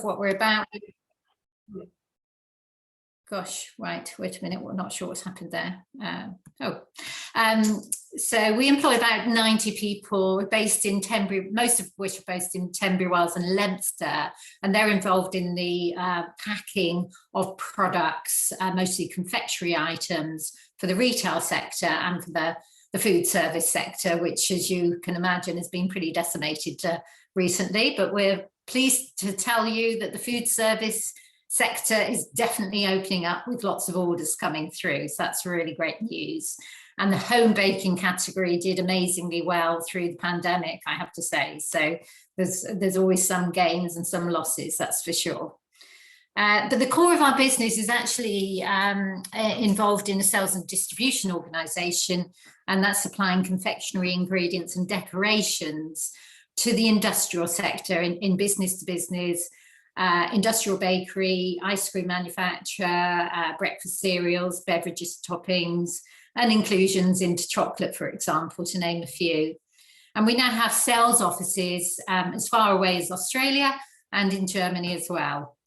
what we're about. Gosh, right, wait a minute, we're not sure what's happened there. So we employ about 90 people. We're based in Tenbury, most of which are based in Tenbury Wells and Leinster, and they're involved in the packing of products, mostly confectionery items, for the retail sector and for the food service sector, which, as you can imagine, has been pretty decimated recently. But we're pleased to tell you that the food service sector is definitely opening up with lots of orders coming through. So that's really great news. And the home baking category did amazingly well through the pandemic, I have to say. So there's always some gains and some losses, that's for sure. But the core of our business is actually involved in a sales and distribution organisation, and that's supplying confectionery ingredients and decorations to the industrial sector in business to business, industrial bakery, ice cream manufacturer, breakfast cereals, beverages, toppings, and inclusions into chocolate, for example, to name a few. And we now have sales offices as far away as Australia and in Germany as well.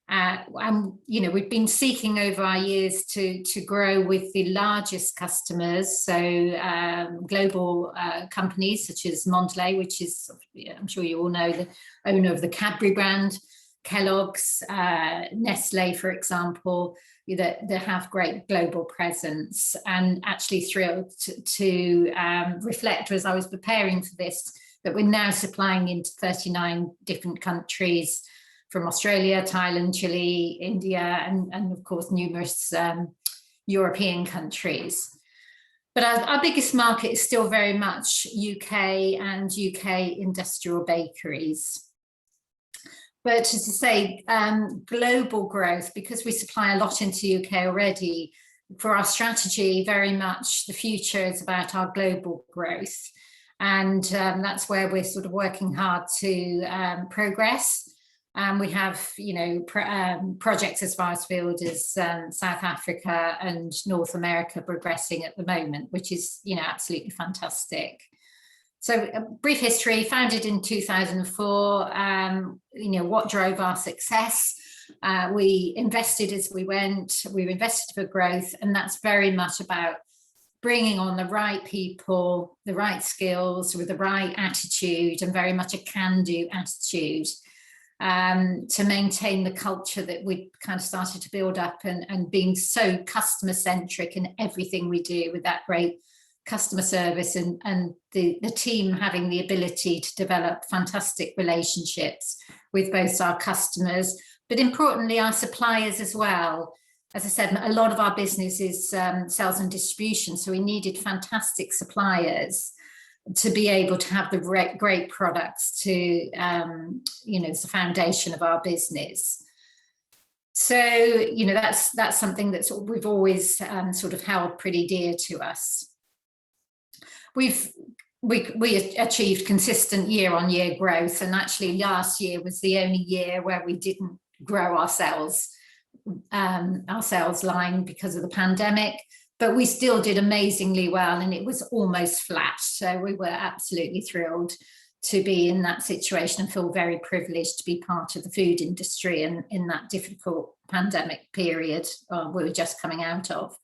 And we've been seeking over our years to grow with the largest customers, so global companies such as Mondelez, which is, I'm sure you all know, the owner of the Cadbury brand, Kellogg's, Nestle, for example, that have great global presence. And actually thrilled to reflect, as I was preparing for this, that we're now supplying into 39 different countries, from Australia, Thailand, Chile, India, and of course numerous European countries. But our biggest market is still very much UK and UK industrial bakeries. But as I say, global growth, because we supply a lot into UK already, for our strategy, very much the future is about our global growth. And that's where we're sort of working hard to progress. We have, projects as far afield as South Africa and North America progressing at the moment, which is, absolutely fantastic. So a brief history, founded in 2004, what drove our success? We invested as we went, we invested for growth, and that's very much about bringing on the right people, the right skills, with the right attitude, and very much a can-do attitude. To maintain the culture that we kind of started to build up, and being so customer centric in everything we do, with that great customer service, and the team having the ability to develop fantastic relationships with both our customers, but importantly our suppliers as well. As I said, a lot of our business is sales and distribution, so we needed fantastic suppliers to be able to have the great products to, it's the foundation of our business. So, that's something that we've always sort of held pretty dear to us. We achieved consistent year-on-year growth, and actually last year was the only year where we didn't grow our sales line because of the pandemic. But we still did amazingly well, and it was almost flat. So we were absolutely thrilled to be in that situation and feel very privileged to be part of the food industry and in that difficult pandemic period we were just coming out of.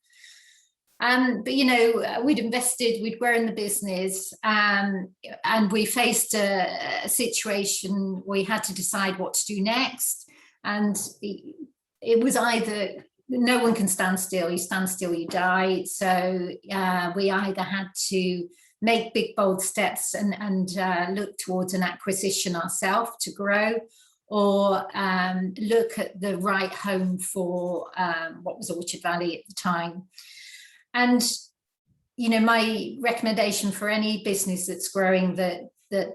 But, we'd invested, we'd grown the business, and we faced a situation we had to decide what to do next. And it was either, no one can stand still, you stand still, you die. So we either had to make big, bold steps and look towards an acquisition ourselves to grow, or look at the right home for what was Orchard Valley at the time. And, my recommendation for any business that's growing that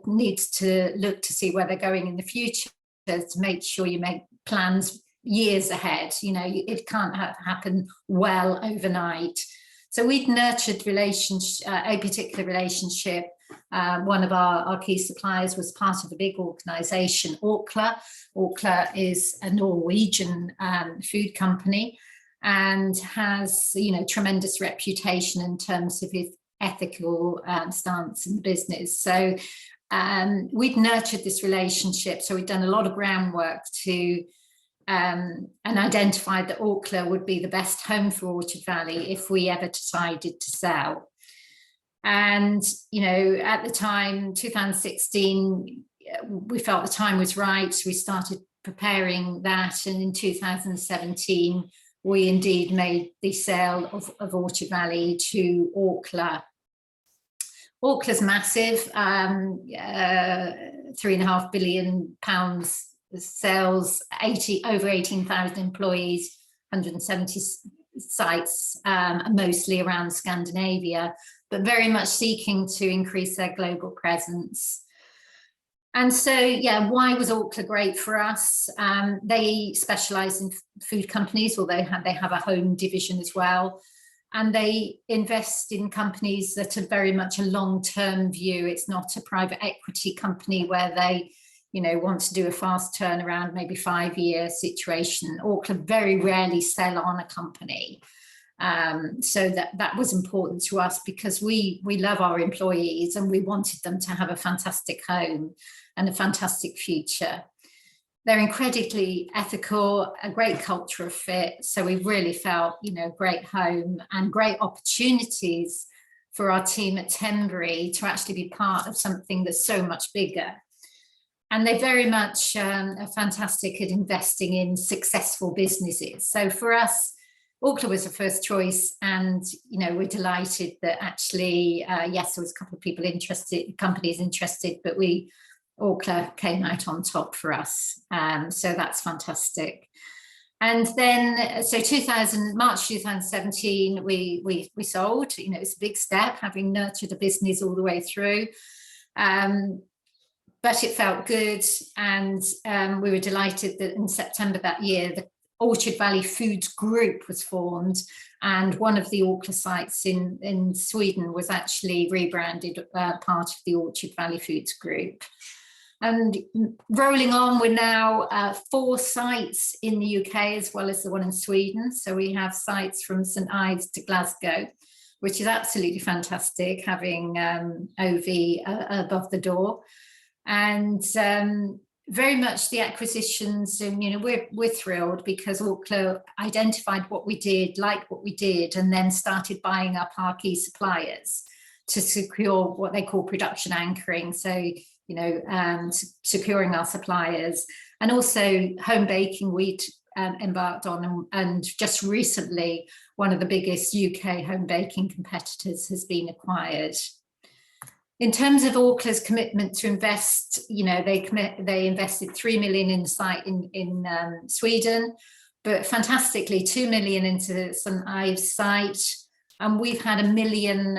needs to look to see where they're going in the future is to make sure you make plans years ahead. It can't happen well overnight. So we'd nurtured a particular relationship. One of our key suppliers was part of a big organisation, Orkla. Orkla is a Norwegian food company, and has, tremendous reputation in terms of its ethical stance in the business. So we'd nurtured this relationship, so we'd done a lot of groundwork to and identified that Orkla would be the best home for Orchard Valley if we ever decided to sell. And, you know, at the time, 2016, we felt the time was right. So we started preparing that. And in 2017, we indeed made the sale of Orchard Valley to Orkla. Orkla's massive, £3.5 billion sales, over 18,000 employees, 170 sites, mostly around Scandinavia, but very much seeking to increase their global presence. And so, yeah, why was Orkla great for us? They specialise in food companies, although they have a home division as well. And they invest in companies that are very much a long-term view. It's not a private equity company where they, you know, want to do a fast turnaround, maybe 5-year situation. Orkla very rarely sell on a company. So that was important to us because we love our employees and we wanted them to have a fantastic home and a fantastic future. They're incredibly ethical, a great cultural fit. So we really felt, you know, great home and great opportunities for our team at Tenbury to actually be part of something that's so much bigger. And they very much are fantastic at investing in successful businesses. So for us, Orkla was the first choice, and you know, we're delighted that actually, yes, there was a couple of people interested, companies interested, but Orkla came out on top for us. So that's fantastic. And then, so March 2017, we sold. You know, it's a big step, having nurtured a business all the way through. But it felt good, and we were delighted that in September that year, the Orchard Valley Foods Group was formed, and one of the Orkla sites in Sweden was actually rebranded part of the Orchard Valley Foods Group. And rolling on, we're now 4 sites in the UK as well as the one in Sweden. So we have sites from St Ives to Glasgow, which is absolutely fantastic, having OV above the door. And very much the acquisitions, and you know, we're thrilled because Orkla identified what we did, liked what we did, and then started buying up our key suppliers to secure what they call production anchoring. So, you know, securing our suppliers, and also home baking we'd embarked on, and just recently one of the biggest UK home baking competitors has been acquired. In terms of Orkla's commitment to invest, you know, they invested 3 million in the site in Sweden, but fantastically 2 million into St Ives site. And we've had 1 million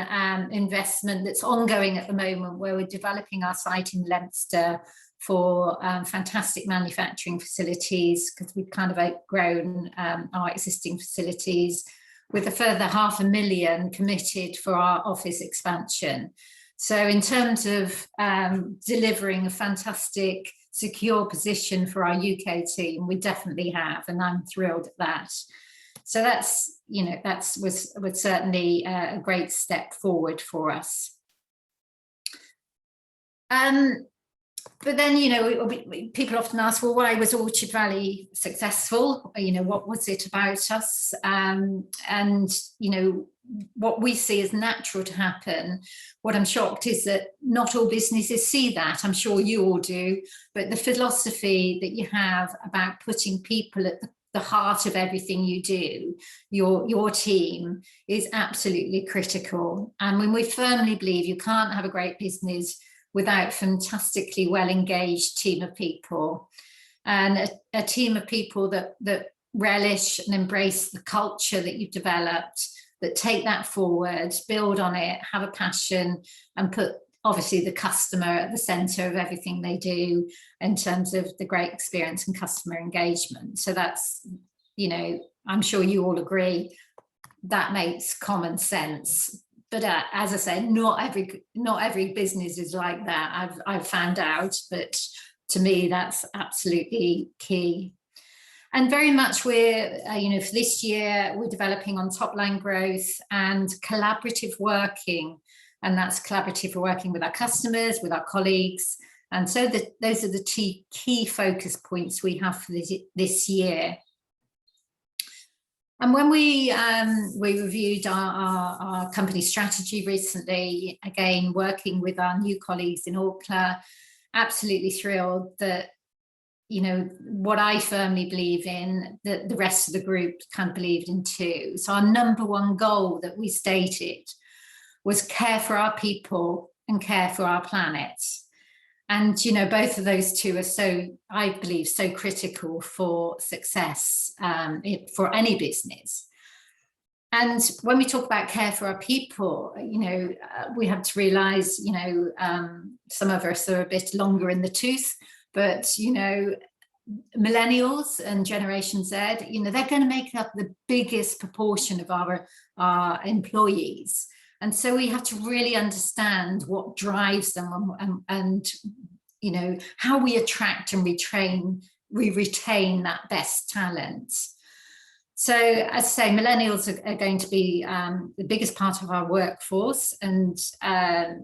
investment that's ongoing at the moment, where we're developing our site in Leinster for fantastic manufacturing facilities, because we've kind of outgrown our existing facilities, with a further 500,000 committed for our office expansion. So in terms of delivering a fantastic, secure position for our UK team, we definitely have, and I'm thrilled at that. So that's, you know, was certainly a great step forward for us. But then, you know, people often ask, well, why was Orchard Valley successful? You know, what was it about us? And, you know, what we see as natural to happen, what I'm shocked is that not all businesses see that. I'm sure you all do, but the philosophy that you have about putting people at the heart of everything you do, your team, is absolutely critical. And when we firmly believe you can't have a great business without a fantastically well-engaged team of people, and a team of people that relish and embrace the culture that you've developed, that take that forward, build on it, have a passion, and put obviously the customer at the centre of everything they do in terms of the great experience and customer engagement. So that's, you know, I'm sure you all agree, that makes common sense. But as I say, not every business is like that. I've found out, but to me, that's absolutely key. And very much we're, you know, for this year, we're developing on top line growth and collaborative working and that's collaborative working with our customers, with our colleagues. And so those are the key focus points we have for this year. And when we reviewed our company strategy recently, again, working with our new colleagues in Orkla, absolutely thrilled that, you know, what I firmly believe in, that the rest of the group kind of believed in too. So our number one goal that we stated was care for our people and care for our planet. And, you know, both of those two are so, I believe, so critical for success for any business. And when we talk about care for our people, you know, we have to realise, you know, some of us are a bit longer in the tooth, but, you know, millennials and Generation Z, you know, they're going to make up the biggest proportion of our employees. And so we have to really understand what drives them and you know, how we attract and retain that best talent. So as I say, millennials are going to be the biggest part of our workforce, and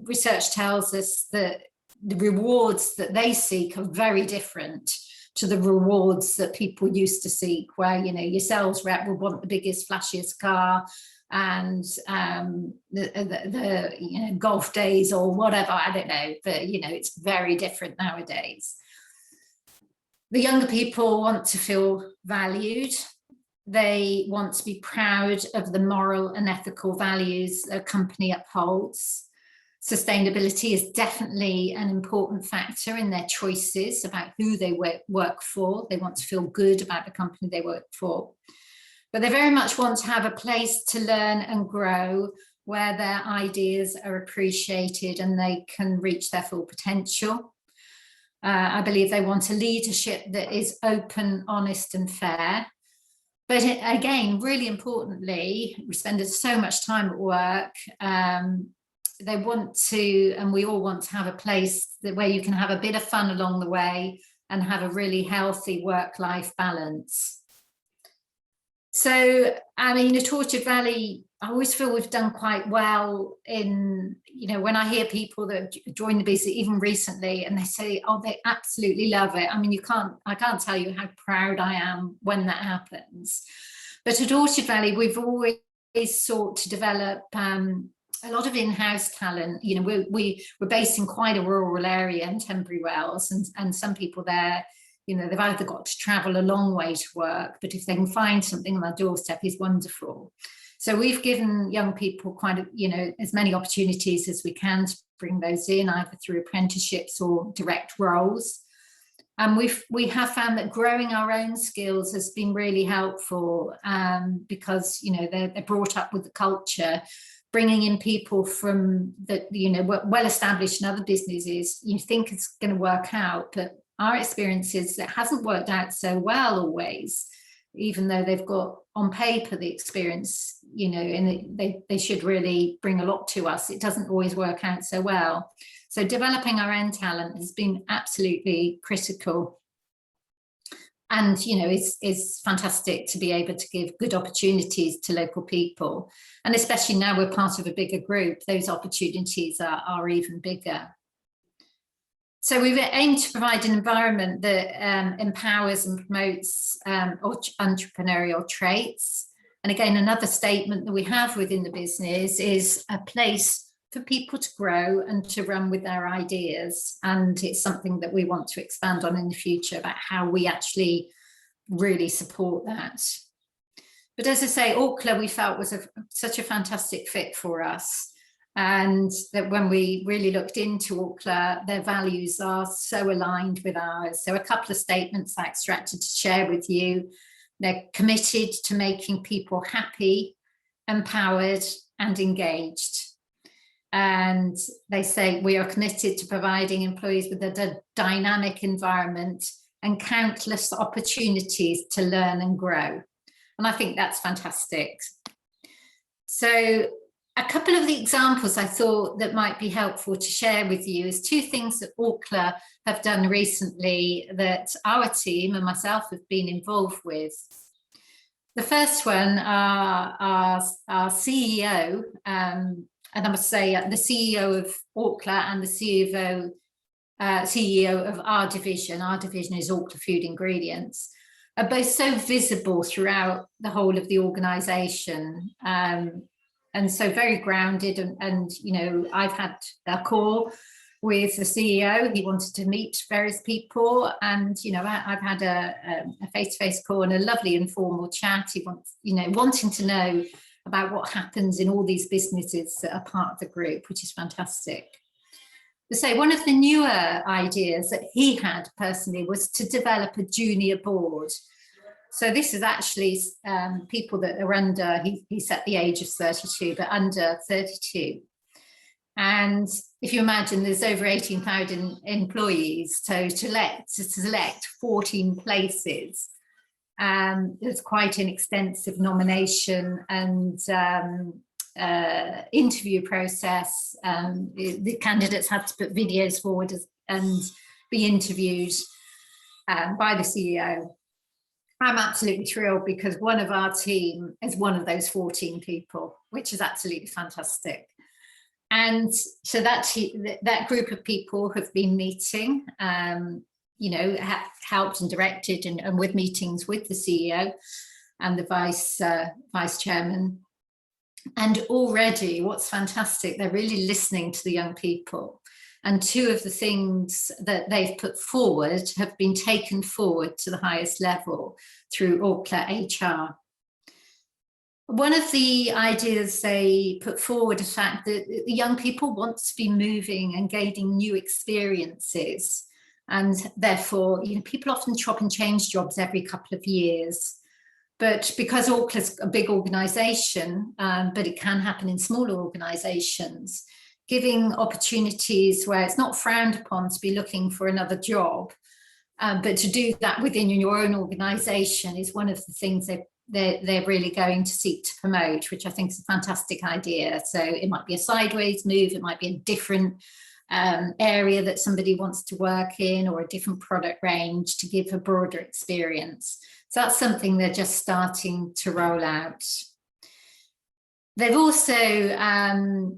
research tells us that the rewards that they seek are very different to the rewards that people used to seek, where, you know, your sales rep will want the biggest, flashiest car, and the you know, golf days or whatever, I don't know, but, you know, it's very different nowadays. The younger people want to feel valued. They want to be proud of the moral and ethical values a company upholds. Sustainability is definitely an important factor in their choices about who they work for. They want to feel good about the company they work for. But they very much want to have a place to learn and grow, where their ideas are appreciated and they can reach their full potential. I believe they want a leadership that is open, honest and fair. But again, really importantly, we spend so much time at work. They want to, and we all want to have a place where you can have a bit of fun along the way and have a really healthy work-life balance. So, I mean, at Orchard Valley, I always feel we've done quite well in, you know, when I hear people that join the business, even recently, and they say, oh, they absolutely love it. I mean, I can't tell you how proud I am when that happens. But at Orchard Valley, we've always sought to develop a lot of in-house talent. You know, we're based in quite a rural area in Tunbridge Wells, and some people there, you know, they've either got to travel a long way to work, but if they can find something on their doorstep is wonderful. So we've given young people you know, as many opportunities as we can to bring those in, either through apprenticeships or direct roles. And we have found that growing our own skills has been really helpful, because, you know, they're brought up with the culture. Bringing in people from that, you know, well established in other businesses, you think it's going to work out, but our experience is it hasn't worked out so well always, even though they've got on paper the experience, you know, and they should really bring a lot to us. It doesn't always work out so well. So developing our own talent has been absolutely critical. And, you know, it's fantastic to be able to give good opportunities to local people. And especially now we're part of a bigger group, those opportunities are even bigger. So we've aimed to provide an environment that empowers and promotes entrepreneurial traits. And again, another statement that we have within the business is a place for people to grow and to run with their ideas. And it's something that we want to expand on in the future about how we actually really support that. But as I say, Orkla we felt was such a fantastic fit for us. And that when we really looked into Orkla, their values are so aligned with ours. So a couple of statements I extracted to share with you. They're committed to making people happy, empowered and engaged. And they say we are committed to providing employees with a dynamic environment and countless opportunities to learn and grow. And I think that's fantastic. So a couple of the examples I thought that might be helpful to share with you is two things that Orkla have done recently that our team and myself have been involved with. The first one, our CEO and I must say the CEO of Orkla and the CEO of our division is Orkla Food Ingredients, are both so visible throughout the whole of the organisation, and so very grounded. And you know, I've had a call with the CEO. He wanted to meet various people, and you know, I've had a face-to-face call and a lovely informal chat. He wants, you know, wanting to know about what happens in all these businesses that are part of the group, which is fantastic. So one of the newer ideas that he had personally was to develop a junior board. So this is actually people that are under, he set the age of 32, but under 32. And if you imagine there's over 18,000 employees, so to select 14 places, there's quite an extensive nomination and interview process. The candidates have to put videos forward and be interviewed by the CEO. I'm absolutely thrilled because one of our team is one of those 14 people, which is absolutely fantastic. And so that group of people have been meeting, you know, helped and directed and with meetings with the CEO and the vice chairman. And already what's fantastic, they're really listening to the young people. And two of the things that they've put forward have been taken forward to the highest level through Orkla HR. One of the ideas they put forward is the fact that the young people want to be moving and gaining new experiences. And therefore, you know, people often chop and change jobs every couple of years. But because Orkla's a big organisation, but it can happen in smaller organisations, giving opportunities where it's not frowned upon to be looking for another job, but to do that within your own organisation is one of the things they're really going to seek to promote, which I think is a fantastic idea. So it might be a sideways move, it might be a different area that somebody wants to work in, or a different product range to give a broader experience. So that's something they're just starting to roll out. They've also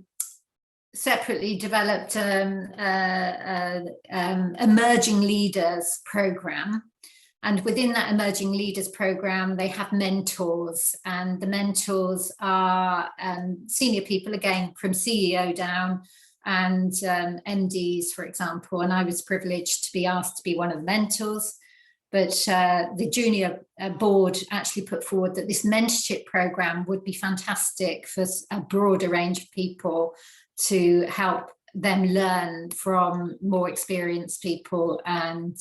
separately developed emerging leaders program. And within that emerging leaders program, they have mentors, and the mentors are senior people, again, from CEO down, and MDs, for example. And I was privileged to be asked to be one of the mentors. But the junior board actually put forward that this mentorship program would be fantastic for a broader range of people to help them learn from more experienced people and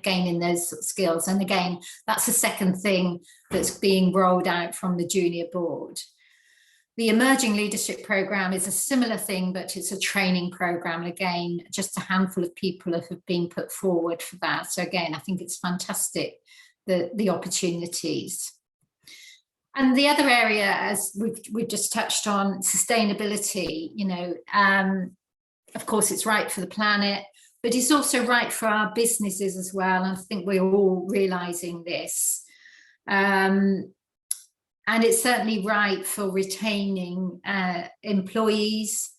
gaining those sort of skills. And again, that's the second thing that's being rolled out from the junior board. The emerging leadership program is a similar thing, but it's a training program. And again, just a handful of people have been put forward for that. So again, I think it's fantastic, the opportunities. And the other area, as we've just touched on, sustainability, you know, of course, it's right for the planet, but it's also right for our businesses as well. And I think we're all realizing this. And it's certainly right for retaining employees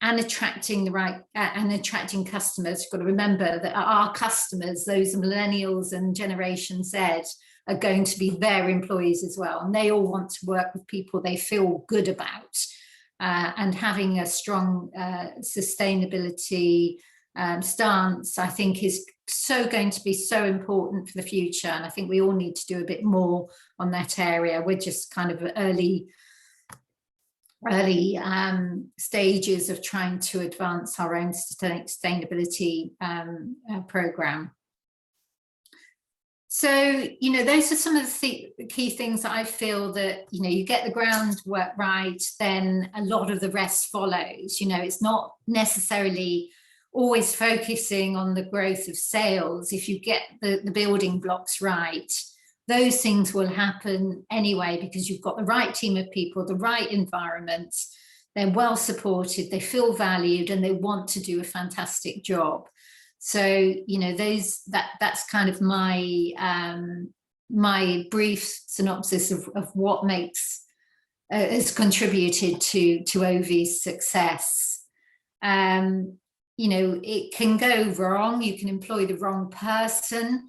and attracting attracting customers. You've got to remember that our customers, those millennials and Generation Z, are going to be their employees as well. And they all want to work with people they feel good about. And having a strong sustainability stance, I think, is going to be so important for the future. And I think we all need to do a bit more on that area. We're just kind of early stages of trying to advance our own sustainability program. So, you know, those are some of the key things that I feel that, you know, you get the groundwork right, then a lot of the rest follows. You know, it's not necessarily always focusing on the growth of sales. If you get the building blocks right, those things will happen anyway, because you've got the right team of people, the right environment, they're well supported, they feel valued, and they want to do a fantastic job. So, you know, that's kind of my my brief synopsis of what makes has contributed to OV's success. You know, it can go wrong. You can employ the wrong person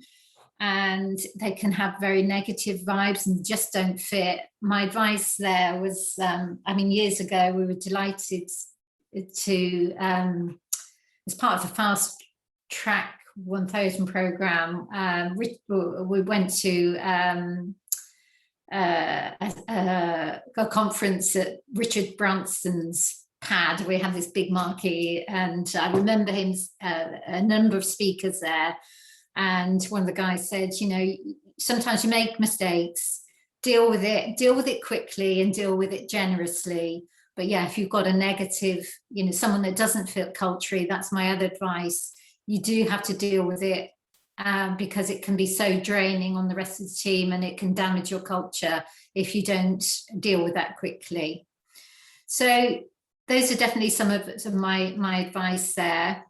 and they can have very negative vibes and just don't fit. My advice there was, I mean, years ago, we were delighted to, as part of the Fast Track 1000 program, we went to a conference at Richard Branson's pad. We have this big marquee, and I remember him, a number of speakers there, and one of the guys said, you know, sometimes you make mistakes, deal with it quickly and deal with it generously. But yeah, if you've got a negative, you know, someone that doesn't fit culturally, that's my other advice. You do have to deal with it, because it can be so draining on the rest of the team, and it can damage your culture if you don't deal with that quickly. So those are definitely some of my advice there.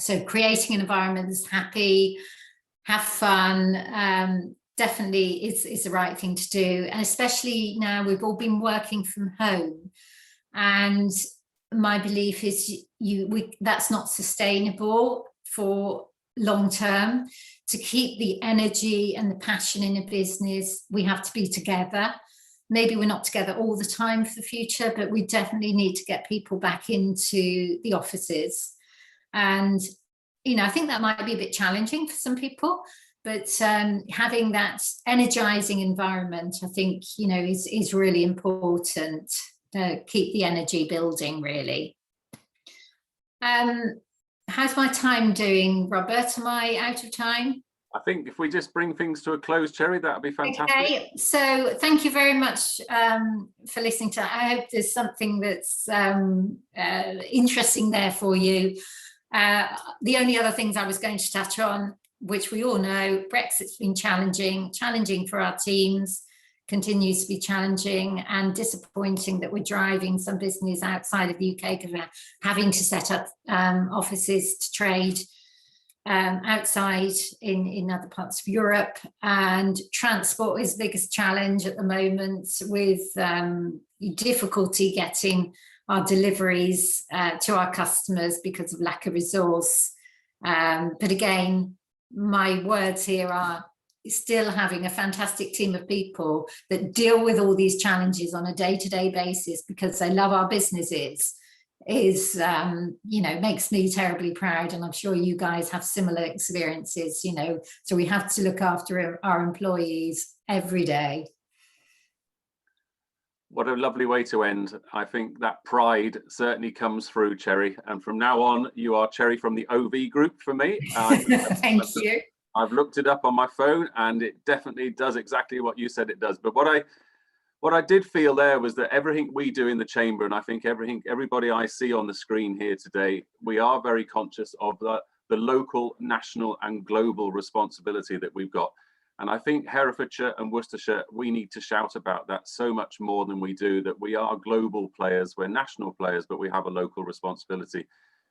So creating an environment that's happy, have fun, definitely is the right thing to do. And especially now we've all been working from home, and my belief is that's not sustainable for long term. To keep the energy and the passion in a business, we have to be together. Maybe we're not together all the time for the future, but we definitely need to get people back into the offices. And, you know, I think that might be a bit challenging for some people, but having that energizing environment, I think, you know, is really important to keep the energy building, really. How's my time doing, Robert? Am I out of time? I think if we just bring things to a close, Cherry, that would be fantastic. Okay, so thank you very much for listening to that. I hope there's something that's interesting there for you. The only other things I was going to touch on, which we all know, Brexit's been challenging for our teams, continues to be challenging, and disappointing that we're driving some business outside of the UK because we're having to set up offices to trade outside in other parts of Europe. And transport is the biggest challenge at the moment, with difficulty getting our deliveries to our customers because of lack of resource. But again, my words here are still having a fantastic team of people that deal with all these challenges on a day-to-day basis because they love our businesses is, you know, makes me terribly proud. And I'm sure you guys have similar experiences, you know, so we have to look after our employees every day. What a lovely way to end. I think that pride certainly comes through, Cherry. And from now on, you are Cherry from the OV group for me. Thank you. I've looked it up on my phone, and it definitely does exactly what you said it does. But what I did feel there was that everything we do in the chamber, and I think everybody I see on the screen here today, we are very conscious of the local, national and global responsibility that we've got. And I think Herefordshire and Worcestershire, we need to shout about that so much more than we do, that we are global players, we're national players, but we have a local responsibility.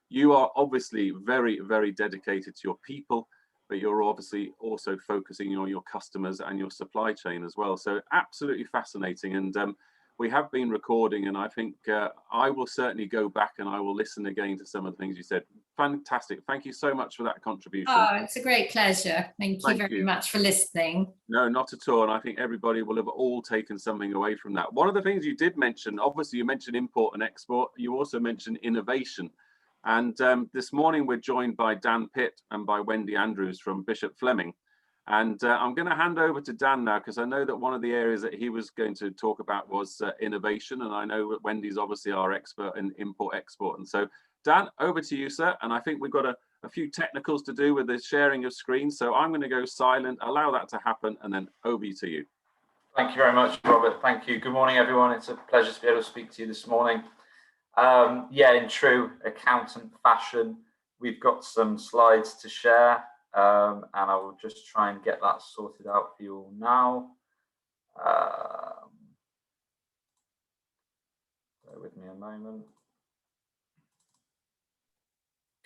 You are obviously very, very dedicated to your people, but you're obviously also focusing on your customers and your supply chain as well. So absolutely fascinating. And we have been recording, and I think I will certainly go back and I will listen again to some of the things you said. Fantastic. Thank you so much for that contribution. Oh, it's a great pleasure. Thank you very much for listening. No, not at all. And I think everybody will have all taken something away from that. One of the things you did mention, obviously you mentioned import and export. You also mentioned innovation. And this morning we're joined by Dan Pitt and by Wendy Andrews from Bishop Fleming. And I'm going to hand over to Dan now, because I know that one of the areas that he was going to talk about was innovation. And I know that Wendy's obviously our expert in import-export. And so, Dan, over to you, sir. And I think we've got a few technicals to do with the sharing of screens. So I'm going to go silent, allow that to happen, and then over to you. Thank you very much, Robert. Thank you. Good morning, everyone. It's a pleasure to be able to speak to you this morning. Yeah, in true accountant fashion, we've got some slides to share, and I will just try and get that sorted out for you all now. Bear with me a moment.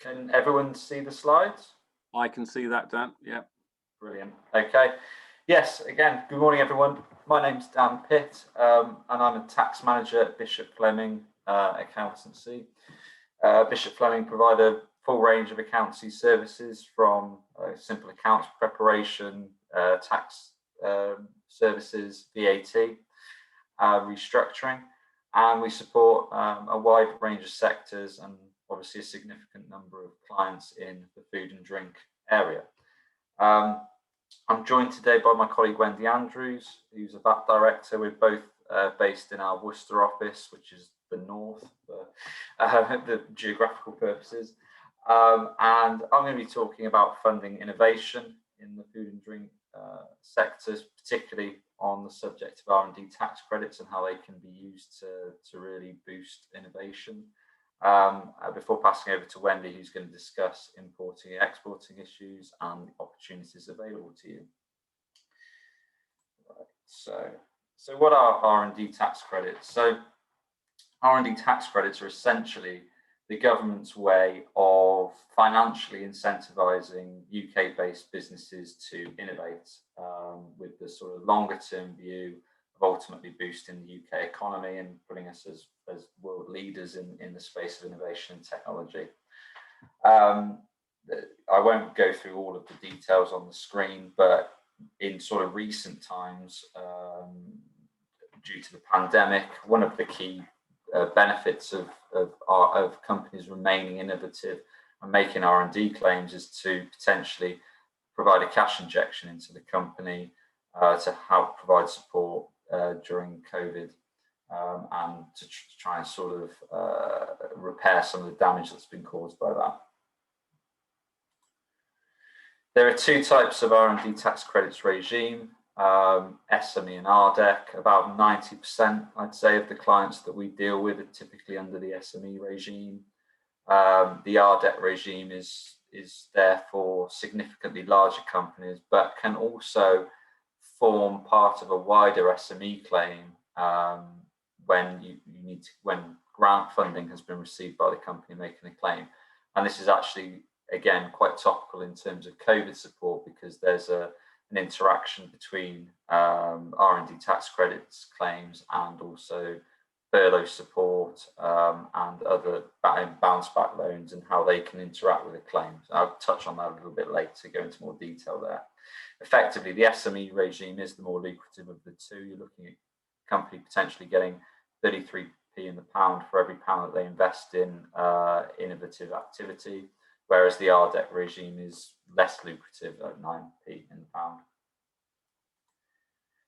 Can everyone see the slides? I can see that, Dan. Yeah. Brilliant. Okay. Yes, again, good morning, everyone. My name's Dan Pitt, and I'm a tax manager at Bishop Fleming Accountancy. Bishop Fleming provide a full range of accountancy services from simple accounts preparation, tax services, VAT, restructuring, and we support a wide range of sectors and obviously a significant number of clients in the food and drink area. I'm joined today by my colleague Wendy Andrews, who's a VAT director. We're both based in our Worcester office, which is the north for the geographical purposes. And I'm going to be talking about funding innovation in the food and drink sectors, particularly on the subject of R&D tax credits and how they can be used to really boost innovation. Before passing over to Wendy, who's going to discuss importing and exporting issues and opportunities available to you. Right, so what are R&D tax credits? So R&D tax credits are essentially the government's way of financially incentivizing UK-based businesses to innovate with the sort of longer-term view of ultimately boosting the UK economy and putting us as world leaders in the space of innovation and technology. I won't go through all of the details on the screen, but in sort of recent times, due to the pandemic, one of the key benefits of companies remaining innovative and making R&D claims is to potentially provide a cash injection into the company to help provide support during COVID and to try and sort of repair some of the damage that's been caused by that. There are two types of R&D tax credits regime. SME and RDEC. About 90%, I'd say, of the clients that we deal with are typically under the SME regime. The RDEC regime is therefore significantly larger companies, but can also form part of a wider SME claim when grant funding has been received by the company making a claim. And this is actually, again, quite topical in terms of COVID support, because there's an interaction between R&D tax credits claims and also furlough support and other bounce back loans and how they can interact with the claims. I'll touch on that a little bit later, go into more detail there. Effectively, the SME regime is the more lucrative of the two. You're looking at a company potentially getting 33p in the pound for every pound that they invest in innovative activity, whereas the RDEC regime is less lucrative at 9p in the pound.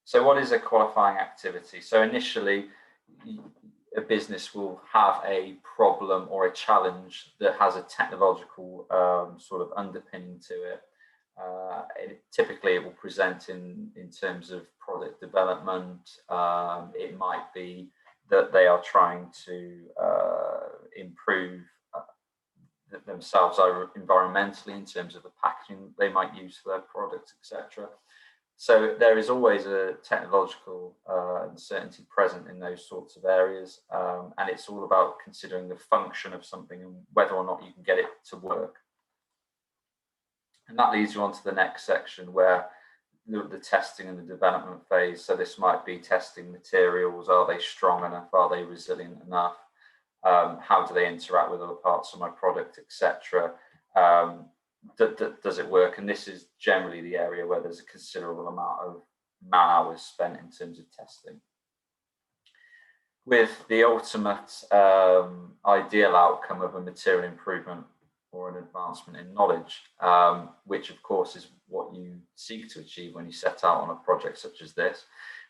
So what is a qualifying activity? So initially, a business will have a problem or a challenge that has a technological sort of underpinning to it. Typically, it will present in terms of product development. It might be that they are trying to improve themselves environmentally in terms of the packaging they might use for their products, etc. So there is always a technological uncertainty present in those sorts of areas, and it's all about considering the function of something and whether or not you can get it to work. And that leads you on to the next section, where the testing and the development phase. So this might be testing materials. Are they strong enough? Are they resilient enough? How do they interact with other parts of my product, etc.? Does it work? And this is generally the area where there's a considerable amount of man hours spent in terms of testing. With the ultimate ideal outcome of a material improvement or an advancement in knowledge, which of course is what you seek to achieve when you set out on a project such as this.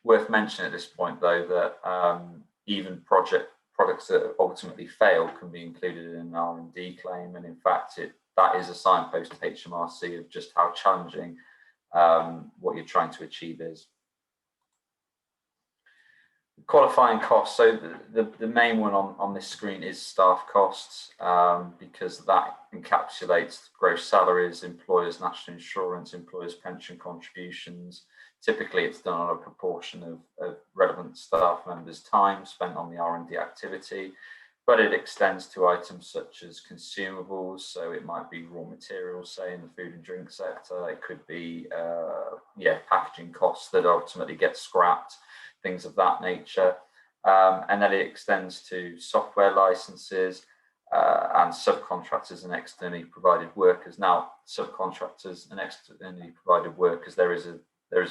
Worth mentioning at this point, though, that even products that ultimately fail can be included in an R&D claim, and in fact that is a signpost to HMRC of just how challenging what you're trying to achieve is. Qualifying costs. So the main one on this screen is staff costs, because that encapsulates gross salaries, employers' national insurance, employers' pension contributions. Typically, it's done on a proportion of relevant staff members' time spent on the R&D activity. but it extends to items such as consumables. So it might be raw materials, say in the food and drink sector. It could be packaging costs that ultimately get scrapped, things of that nature. And then it extends to software licenses and subcontractors and externally provided workers. Now, subcontractors and externally provided workers, there is a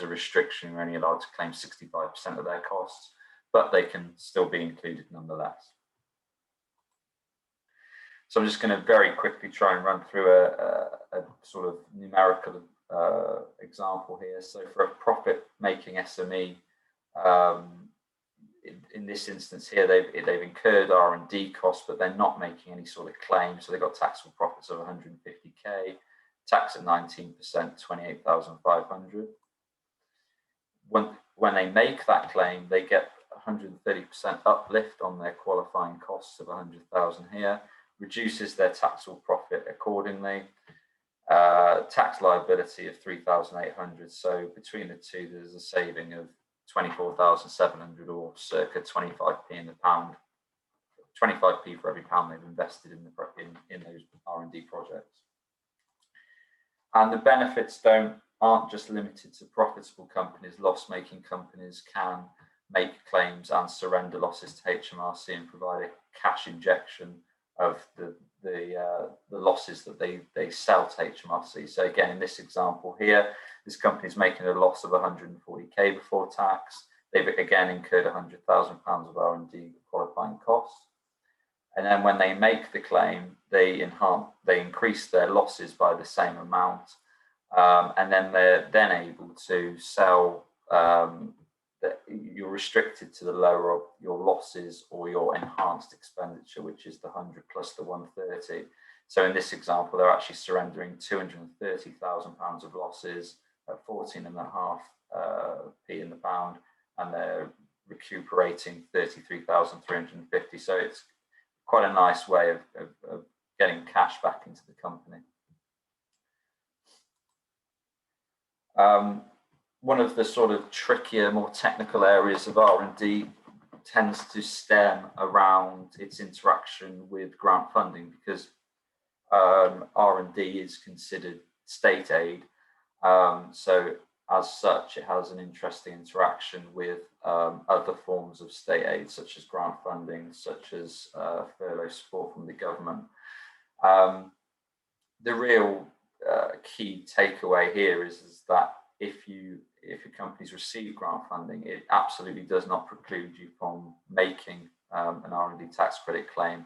restriction. You're only allowed to claim 65% of their costs, but they can still be included nonetheless. So I'm just going to very quickly try and run through a sort of numerical example here. So for a profit-making SME, in this instance here, they've incurred R&D costs, but they're not making any sort of claim. So they've got taxable profits of 150k, tax at 19%, 28,500. When they make that claim, they get 130% uplift on their qualifying costs of 100,000 here, reduces their taxable profit accordingly. Tax liability of 3,800. So between the two, there's a saving of 24,700, or circa 25p in the pound, 25p for every pound they've invested in those R&D projects. And the benefits aren't just limited to profitable companies. Loss-making companies can make claims and surrender losses to HMRC and provide a cash injection of the losses that they sell to HMRC. So again, in this example here, this company is making a loss of 140k before tax. They've again incurred £100,000 of R&D qualifying costs. And then when they make the claim, they increase their losses by the same amount. And then they're then able to sell, you're restricted to the lower of your losses or your enhanced expenditure, which is the 100 plus the 130. So in this example, they're actually surrendering £230,000 of losses at 14.5p in the pound, and they're recuperating 33,350. So it's quite a nice way of getting cash back into the company. One of the sort of trickier, more technical areas of R&D tends to stem around its interaction with grant funding, because R&D is considered state aid. So as such, it has an interesting interaction with other forms of state aid, such as grant funding, such as furlough support from the government. The real key takeaway here is that if your companies receive grant funding, it absolutely does not preclude you from making an R&D tax credit claim,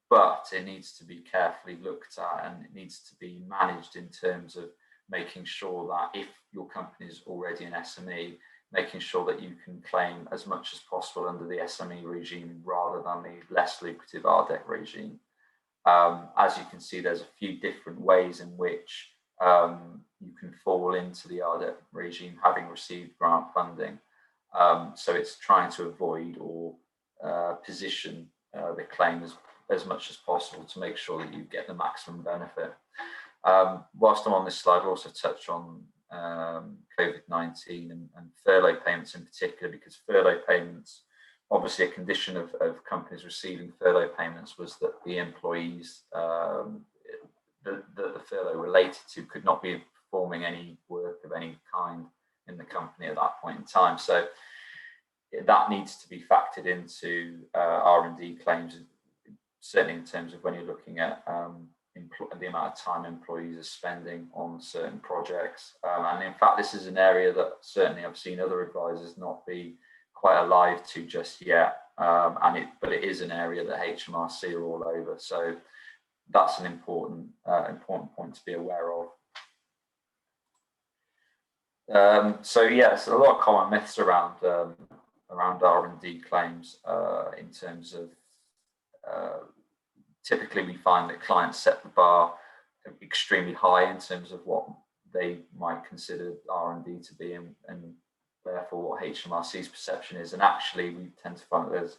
but it needs to be carefully looked at, and it needs to be managed in terms of making sure that if your company is already an SME, making sure that you can claim as much as possible under the SME regime rather than the less lucrative RDEC regime. As you can see, there's a few different ways in which you can fall into the RDEC regime having received grant funding. So it's trying to avoid or position the claim as much as possible to make sure that you get the maximum benefit. Whilst I'm on this slide, I'll also touch on COVID-19 and furlough payments in particular, because furlough payments, obviously a condition of companies receiving furlough payments was that the employees that the furlough related to could not be performing any work of any kind in the company at that point in time. So that needs to be factored into R&D claims, certainly in terms of when you're looking at the amount of time employees are spending on certain projects. And in fact, this is an area that certainly I've seen other advisors not be quite alive to just yet. But it is an area that HMRC are all over. So that's an important point to be aware of. So yes, a lot of common myths around R&D claims in terms of typically we find that clients set the bar extremely high in terms of what they might consider R&D to be, and therefore what HMRC's perception is. And actually we tend to find that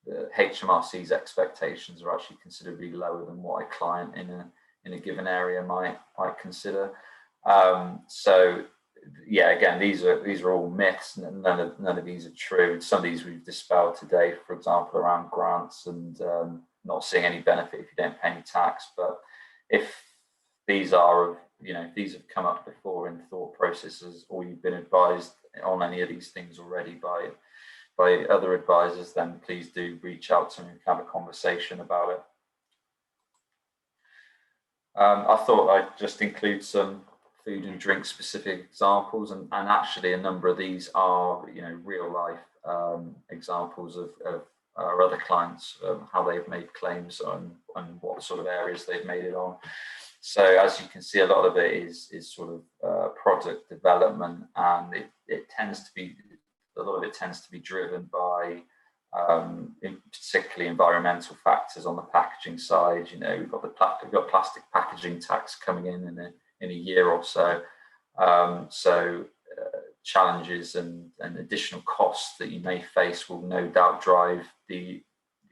the HMRC's expectations are actually considerably lower than what a client in a given area might consider. So yeah, again, these are all myths. None of these are true. Some of these we've dispelled today, for example, around grants and not seeing any benefit if you don't pay any tax. But if these are, these have come up before in thought processes, or you've been advised on any of these things already by other advisors, then please do reach out to me and have a conversation about it. I thought I'd just include some food and drink specific examples, and actually a number of these are real life examples of our other clients, how they've made claims on and what sort of areas they've made it on. So as you can see, a lot of it is sort of product development, and it tends to be, a lot of it tends to be driven by particularly environmental factors on the packaging side. We've got plastic packaging tax coming in a year or so. Challenges and additional costs that you may face will no doubt drive the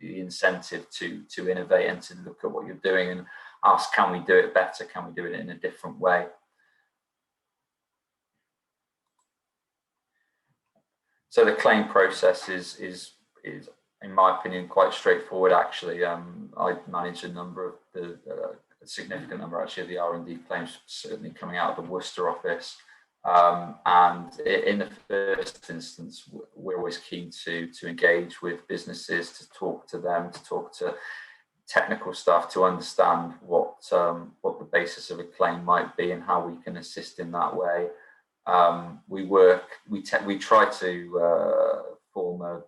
incentive to innovate and to look at what you're doing and ask, can we do it better? Can we do it in a different way? So the claim process is in my opinion quite straightforward. Actually, I manage a significant number actually of the R&D claims, certainly coming out of the Worcester office. And in the first instance, we're always keen to engage with businesses, to talk to them, to talk to technical staff, to understand what the basis of a claim might be and how we can assist in that way. We try to form a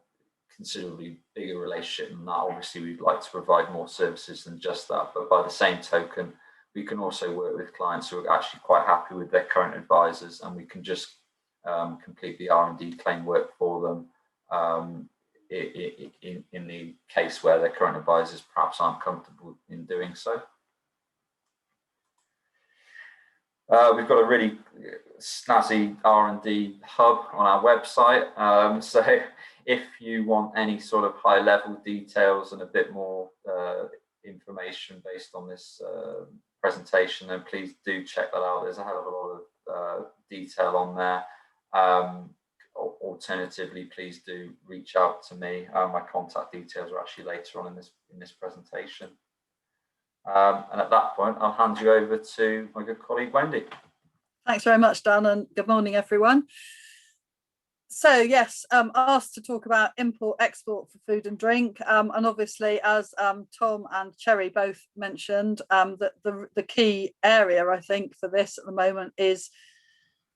considerably bigger relationship than that. Obviously, we'd like to provide more services than just that, but by the same token, we can also work with clients who are actually quite happy with their current advisors, and we can just complete the R&D claim work for them in the case where their current advisors perhaps aren't comfortable in doing so. We've got a really snazzy R&D hub on our website. So if you want any sort of high level details and a bit more information based on this presentation, then please do check that out. There's a hell of a lot of detail on there. Alternatively, please do reach out to me. My contact details are actually later on in this presentation. And at that point, I'll hand you over to my good colleague Wendy. Thanks very much, Dan, and good morning, everyone. So yes, asked to talk about import-export for food and drink, and obviously, as Tom and Cherry both mentioned, that the key area, I think, for this at the moment is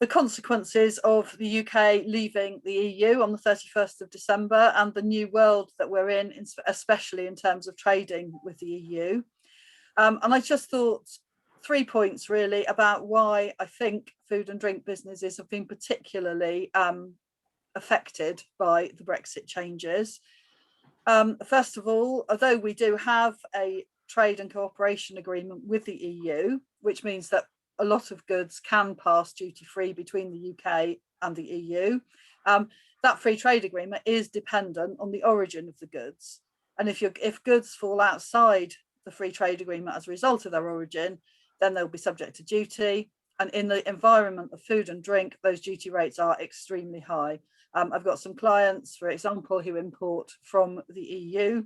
the consequences of the UK leaving the EU on the 31st of December and the new world that we're in, especially in terms of trading with the EU. And I just thought 3 points really about why I think food and drink businesses have been particularly affected by the Brexit changes. First of all, although we do have a trade and cooperation agreement with the EU, which means that a lot of goods can pass duty-free between the UK and the EU, that free trade agreement is dependent on the origin of the goods. And if goods fall outside the free trade agreement as a result of their origin, then they'll be subject to duty. And in the environment of food and drink, those duty rates are extremely high. I've got some clients, for example, who import from the EU,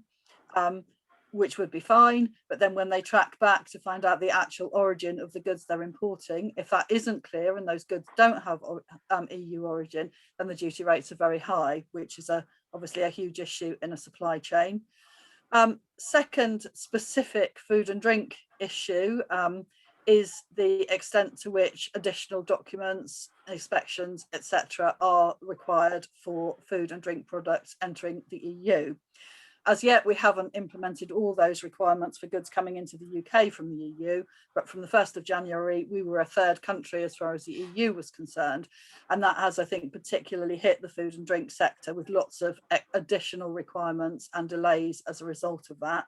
which would be fine. But then when they track back to find out the actual origin of the goods they're importing, if that isn't clear and those goods don't have EU origin, then the duty rates are very high, which is obviously a huge issue in a supply chain. Second specific food and drink issue is the extent to which additional documents, inspections, etc. are required for food and drink products entering the EU. As yet, we haven't implemented all those requirements for goods coming into the UK from the EU, but from the 1st of January, we were a third country as far as the EU was concerned. And that has, I think, particularly hit the food and drink sector with lots of additional requirements and delays as a result of that.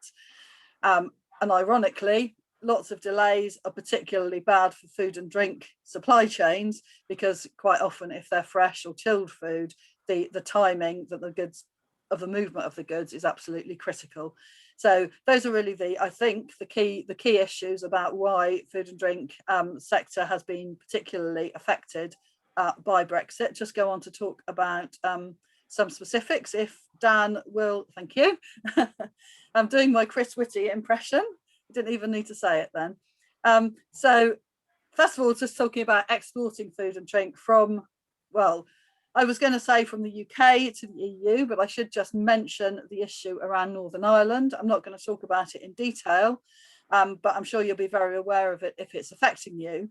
And ironically, lots of delays are particularly bad for food and drink supply chains, because quite often if they're fresh or chilled food, the timing that the goods of the movement of the goods is absolutely critical. So those are really I think the key issues about why food and drink sector has been particularly affected by Brexit. Just go on to talk about some specifics, if Dan will. Thank you. I'm doing my Chris Whitty impression. Didn't even need to say it then. So first of all, just talking about exporting food and drink from, well, I was going to say from the UK to the EU, but I should just mention the issue around Northern Ireland. I'm not going to talk about it in detail, but I'm sure you'll be very aware of it if it's affecting you.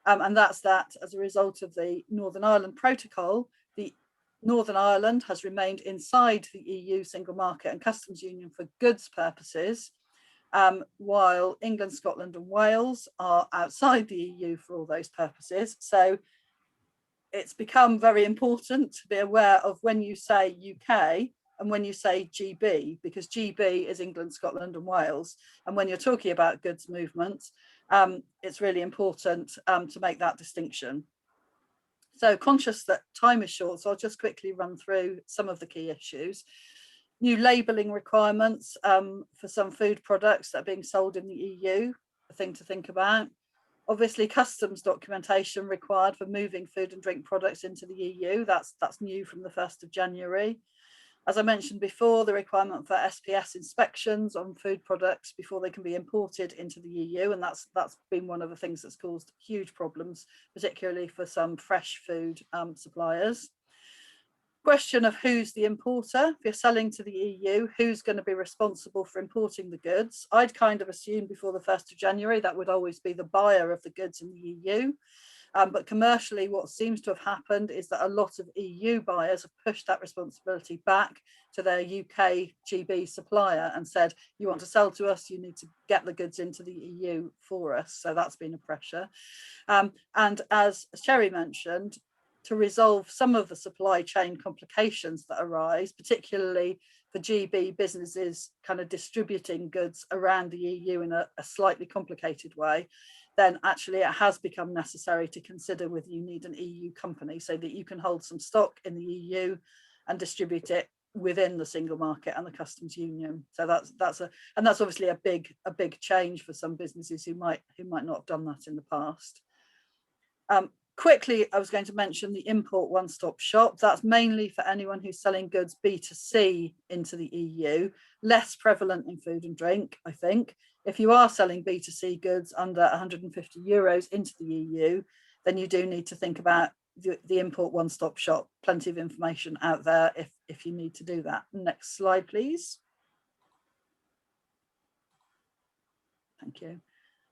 And that's that as a result of the Northern Ireland Protocol, the Northern Ireland has remained inside the EU single market and customs union for goods purposes, while England, Scotland and Wales are outside the EU for all those purposes. So it's become very important to be aware of when you say UK and when you say GB, because GB is England, Scotland and Wales. And when you're talking about goods movements, it's really important to make that distinction. So conscious that time is short, so I'll just quickly run through some of the key issues. New labelling requirements for some food products that are being sold in the EU, a thing to think about. Obviously, customs documentation required for moving food and drink products into the EU. That's new from the 1st of January. As I mentioned before, the requirement for SPS inspections on food products before they can be imported into the EU, and that's been one of the things that's caused huge problems, particularly for some fresh food suppliers. Question of who's the importer. If you're selling to the EU, who's going to be responsible for importing the goods? I'd kind of assumed before the 1st of January that would always be the buyer of the goods in the EU. But commercially, what seems to have happened is that a lot of EU buyers have pushed that responsibility back to their UK GB supplier and said, you want to sell to us, you need to get the goods into the EU for us. So that's been a pressure. And as Sherry mentioned, to resolve some of the supply chain complications that arise, particularly for GB businesses kind of distributing goods around the EU in a slightly complicated way, then actually it has become necessary to consider whether you need an EU company so that you can hold some stock in the EU and distribute it within the single market and the customs union. So that's obviously a big change for some businesses who might not have done that in the past. Quickly, I was going to mention the import one-stop shop. That's mainly for anyone who's selling goods B2C into the EU, less prevalent in food and drink, I think. If you are selling B2C goods under 150 euros into the EU, then you do need to think about the import one-stop shop. Plenty of information out there if you need to do that. Next slide, please. Thank you.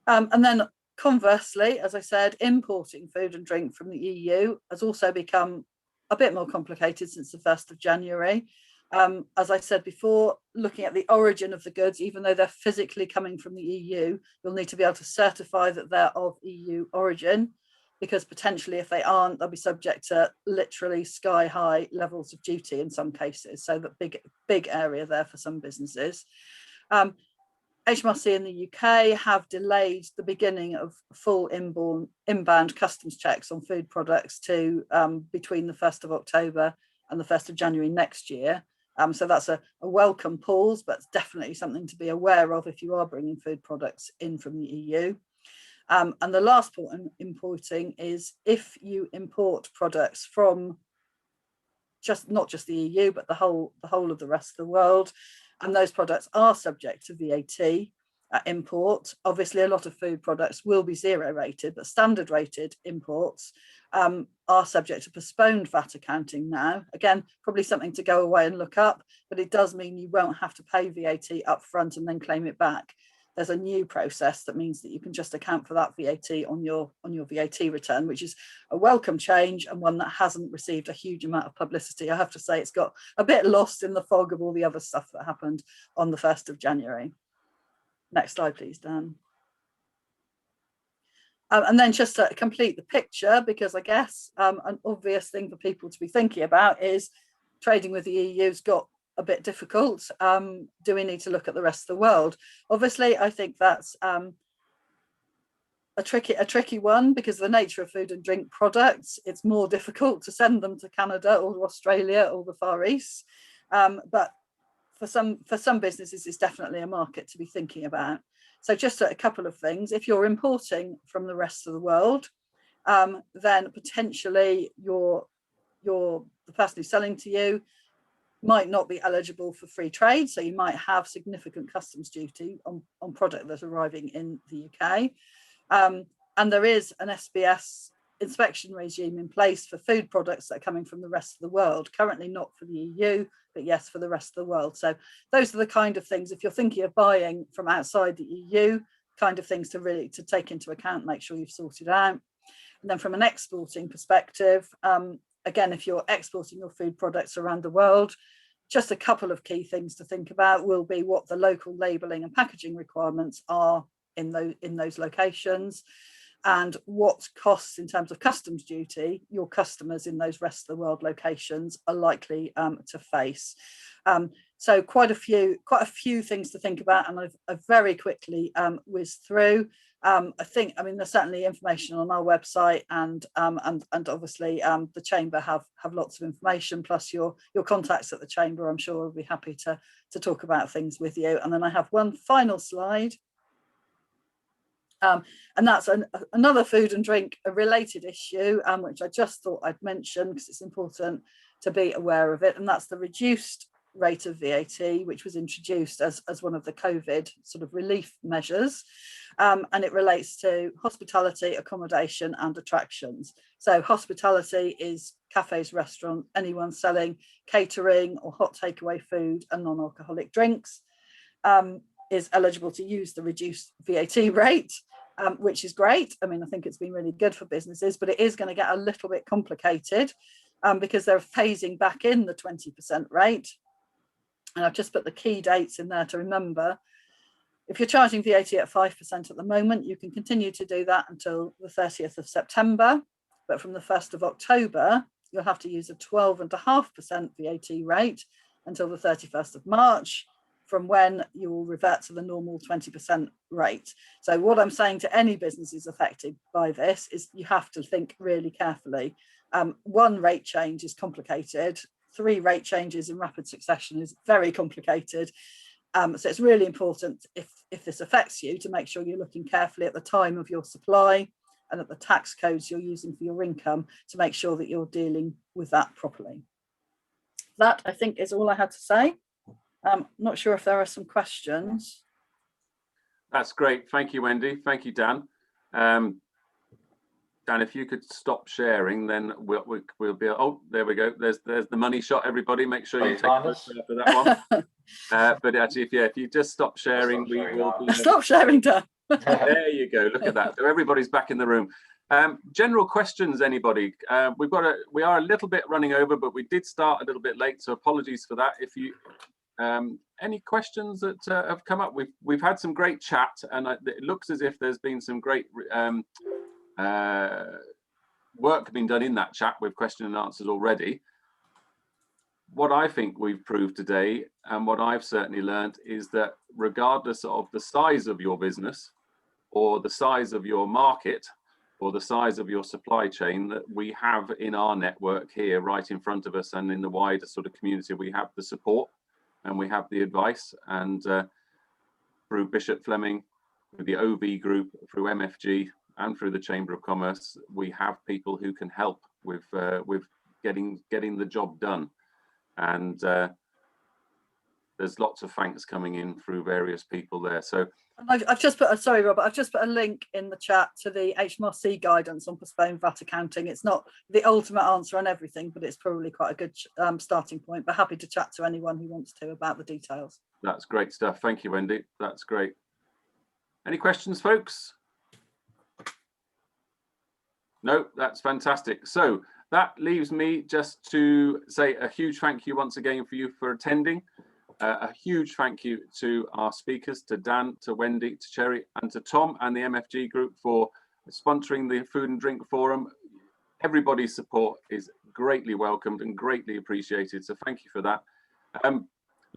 And then conversely, as I said, importing food and drink from the EU has also become a bit more complicated since the 1st of January. As I said before, looking at the origin of the goods, even though they're physically coming from the EU, you'll need to be able to certify that they're of EU origin, because potentially if they aren't, they'll be subject to literally sky-high levels of duty in some cases. So that big area there for some businesses. HMRC in the UK have delayed the beginning of full inbound customs checks on food products to between the 1st of October and the 1st of January next year. So that's a welcome pause, but it's definitely something to be aware of if you are bringing food products in from the EU. And the last point on importing is if you import products from not just the EU, but the whole of the rest of the world, and those products are subject to VAT import. Obviously, a lot of food products will be zero rated, but standard rated imports are subject to postponed VAT accounting now. Again, probably something to go away and look up, but it does mean you won't have to pay VAT up front and then claim it back. There's a new process that means that you can just account for that VAT on your VAT return, which is a welcome change and one that hasn't received a huge amount of publicity. I have to say it's got a bit lost in the fog of all the other stuff that happened on the 1st of January. Next slide, please, Dan. And then just to complete the picture, because I guess an obvious thing for people to be thinking about is trading with the EU's got a bit difficult. Do we need to look at the rest of the world? Obviously, I think that's a tricky one because of the nature of food and drink products. It's more difficult to send them to Canada or Australia or the Far East. But for some businesses, it's definitely a market to be thinking about. So just a couple of things. If you're importing from the rest of the world, then potentially the person who's selling to you might not be eligible for free trade. So you might have significant customs duty on product that's arriving in the UK. And there is an SBS inspection regime in place for food products that are coming from the rest of the world, currently not for the EU, but yes, for the rest of the world. So those are the kind of things, if you're thinking of buying from outside the EU, kind of things to take into account, make sure you've sorted out. And then from an exporting perspective, again, if you're exporting your food products around the world, just a couple of key things to think about will be what the local labelling and packaging requirements are in those locations, and what costs in terms of customs duty your customers in those rest of the world locations are likely to face. So quite a few things to think about, and I've very quickly whizzed through. I mean, there's certainly information on our website, and obviously the Chamber have lots of information, plus your contacts at the Chamber, I'm sure, will be happy to talk about things with you. And then I have one final slide. And that's another food and drink related issue, which I just thought I'd mention because it's important to be aware of it, and that's the reduced rate of VAT, which was introduced as one of the COVID sort of relief measures, and it relates to hospitality, accommodation and attractions. So hospitality is cafes, restaurants, anyone selling catering or hot takeaway food and non-alcoholic drinks is eligible to use the reduced VAT rate, which is great. I mean, I think it's been really good for businesses, but it is going to get a little bit complicated because they're phasing back in the 20% rate. And I've just put the key dates in there to remember. If you're charging VAT at 5% at the moment, you can continue to do that until the 30th of September. But from the 1st of October, you'll have to use a 12.5% VAT rate until the 31st of March, from when you will revert to the normal 20% rate. So what I'm saying to any businesses affected by this is you have to think really carefully. One rate change is complicated. 3 rate changes in rapid succession is very complicated. So it's really important, if this affects you, to make sure you're looking carefully at the time of your supply and at the tax codes you're using for your income to make sure that you're dealing with that properly. That, I think, is all I had to say. Not sure if there are some questions. That's great. Thank you, Wendy. Thank you, Dan. Dan, if you could stop sharing, then we'll be. Oh, there we go. There's the money shot. Everybody, make sure you take a photo after that one. But actually, if you just stop sharing, we will be. Stop sharing, Dan. There you go. Look at that. So everybody's back in the room. General questions, anybody? We are a little bit running over, but we did start a little bit late, so apologies for that. If you any questions that have come up? We've had some great chat, and it looks as if there's been some great work being done in that chat with question and answers already. What I think we've proved today, and what I've certainly learned, is that regardless of the size of your business or the size of your market or the size of your supply chain, that we have in our network here right in front of us and in the wider sort of community, we have the support and we have the advice, and through Bishop Fleming, through the OV group, through MFG and through the Chamber of Commerce, we have people who can help with getting the job done. And there's lots of thanks coming in through various people there. So I've just put, sorry, Robert, I've just put a link in the chat to the HMRC guidance on postponed VAT accounting. It's not the ultimate answer on everything, but it's probably quite a good starting point. But happy to chat to anyone who wants to about the details. That's great stuff. Thank you, Wendy. That's great. Any questions, folks? No, that's fantastic. So that leaves me just to say a huge thank you once again for you for attending. A huge thank you to our speakers, to Dan, to Wendy, to Cherry, and to Tom and the MFG group for sponsoring the Food and Drink Forum. Everybody's support is greatly welcomed and greatly appreciated, so thank you for that.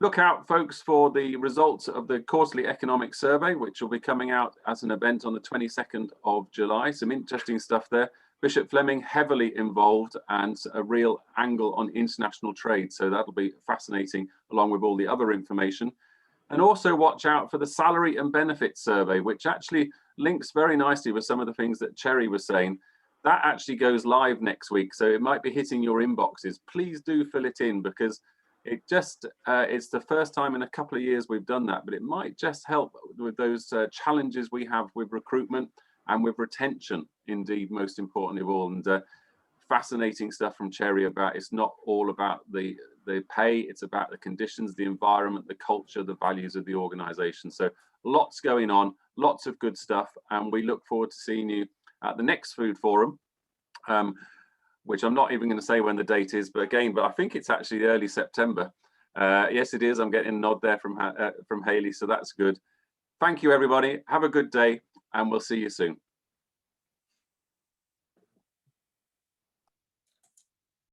Look out, folks, for the results of the quarterly economic survey, which will be coming out as an event on the 22nd of July. Some interesting stuff there. Bishop Fleming heavily involved, and a real angle on international trade. So that'll be fascinating, along with all the other information. And also watch out for the salary and benefits survey, which actually links very nicely with some of the things that Cherry was saying. that actually goes live next week, so it might be hitting your inboxes. Please do fill it in, because it just it's the first time in a couple of years we've done that, but it might just help with those challenges we have with recruitment and with retention, indeed, most importantly of all. And fascinating stuff from Cherry about it's not all about the pay, it's about the conditions, the environment, the culture, the values of the organization. So lots going on, lots of good stuff, and we look forward to seeing you at the next food forum, which I'm not even going to say when the date is, but I think it's actually early September. Yes, it is. I'm getting a nod there from Hayley, so that's good. Thank you, everybody. Have a good day, and we'll see you soon.